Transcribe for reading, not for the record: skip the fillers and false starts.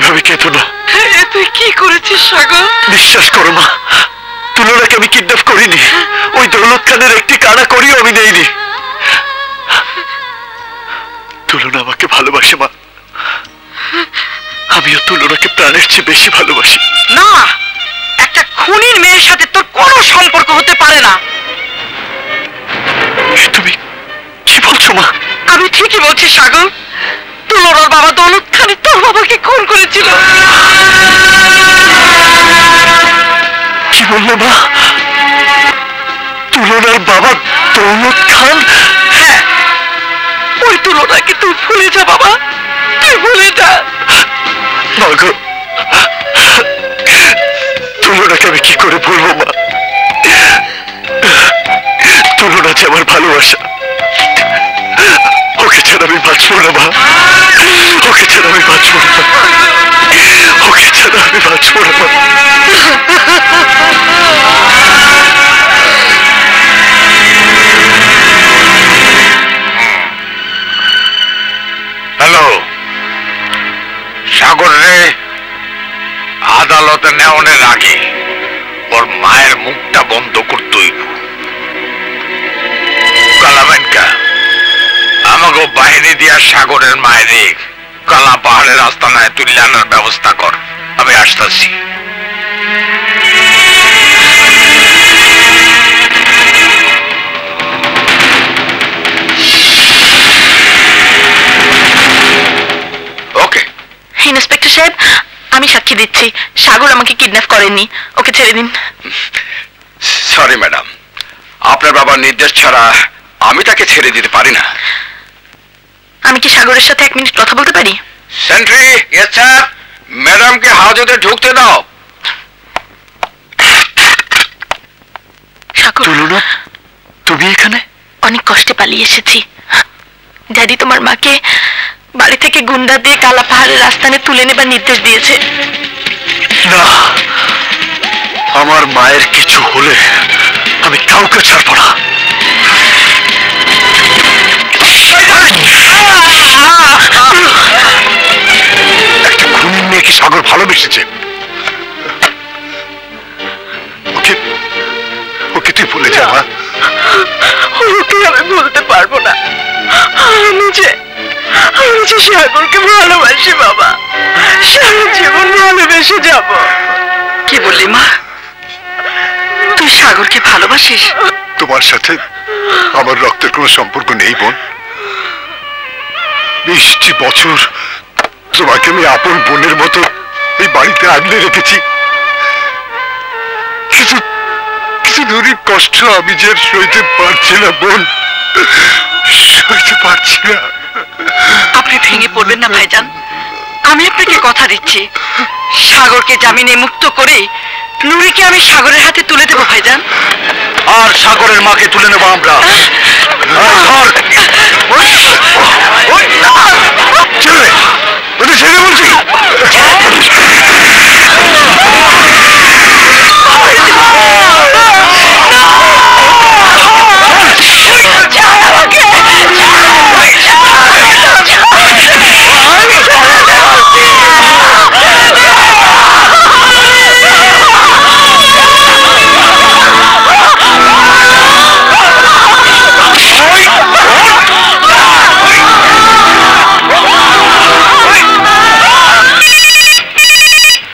এভাবে কেঁদো না। তুই কি করেছিস সাগর? বিশ্বাস করো মা, তুলনাকে আমি কিডন্যাপ করিনি। ওই দৌলত খানের একটি কানা করিও আমি নেইনি। তুলনা আমাকে ভালোবাসে মা, আমিও তুলনাকে প্রাণের চেয়ে বেশি ভালোবাসি। না, একটা খুনির মেয়ের সাথে তোর কোনো সম্পর্ক হতে পারে না। তুমি কি বলছো মা? আমি ঠিকই বলছি সাগর, তুলনার বাবা দৌলত খান তোর বাবাকে খুন করেছিল। কি বললে মা? তুলনার বাবা দৌলত খান? হ্যাঁ, ওই তুলনাকে তুই ভুলে যা বাবা, তুই ভুলে যা। তুলনাকে আমি কি করে ভুলবো মা? তুলনা যে আমার ভালোবাসা, ওকে ছাড়া আমি বাঁচবো না মা, ওকে ছাড়া আমি বাঁচবো না, ওকে ছাড়া আমি বাঁচবো না। হ্যালো সাগর রে, আদালতে নেওয়ানোর আগে ওর মায়ের মুখটা বন্ধ করতেই কালামেনকা আমাকে বাহিনী দিয়া সাগরের মায়ের কালা পাহাড়ের আস্তানায় তুলে আনার ব্যবস্থা কর। আমি আসতেছি। ওকে ইন্সপেক্টর সাহেব, আমি সাক্ষী দিচ্ছি, সাগর আমাকে কিডন্যাপ করেননি, ওকে ছেড়ে দিন। সরি ম্যাডাম, আপনার বাবার নির্দেশ ছাড়া আমি তাকে ছেড়ে দিতে পারি না। আমি কি সাগরের সাথে 1 মিনিট কথা বলতে পারি? Sentry, yes sir. ম্যাডামকে হাজতে ঢুকতে দাও। সাগর, তুলনা তুমি এখানে? অনেক কষ্টে পালিয়ে এসেছি। ড্যাডি তোমার মাকে বাড়ি থেকে গুন্ডা দিয়ে কালা পাহাড়ের রাস্তানে তুলে নেবার নির্দেশ দিয়েছে। না, আমার মায়ের কিছু হলে আমি কাউকে ছাড়বো না। একটা খুনির মেয়েকে সাগর ভালোবেসেছে, ওকে ওকে তুই ভুলে যা মা। ওকে আমি বলতে পারবো না, আমি যে সাগরকে ভালোবাসি বাবা, সারা জীবন ভালোবেসে যাব। কি বললি মা? তুই সাগরকে ভালোবাসিস? তোমার সাথে আমার রক্তের কোনো সম্পর্ক নেই বোন। 20টি বছর তোমাকে আমি আপন বোনের মতো এই বাড়িতে আগলে রেখেছি, কিছু কিছু দূরের কষ্ট আমি যে সইতে পারছি না বোন, সইতে পারছি না। আপনি ভেঙে পড়বেন না ভাইজান, আমি আপনাকে কথা দিচ্ছি, সাগরকে জামিনে মুক্ত করে নুরিকে আমি সাগরের হাতে তুলে দেবো ভাইজান। আর সাগরের মাকে তুলে নেবো আমরা। চলে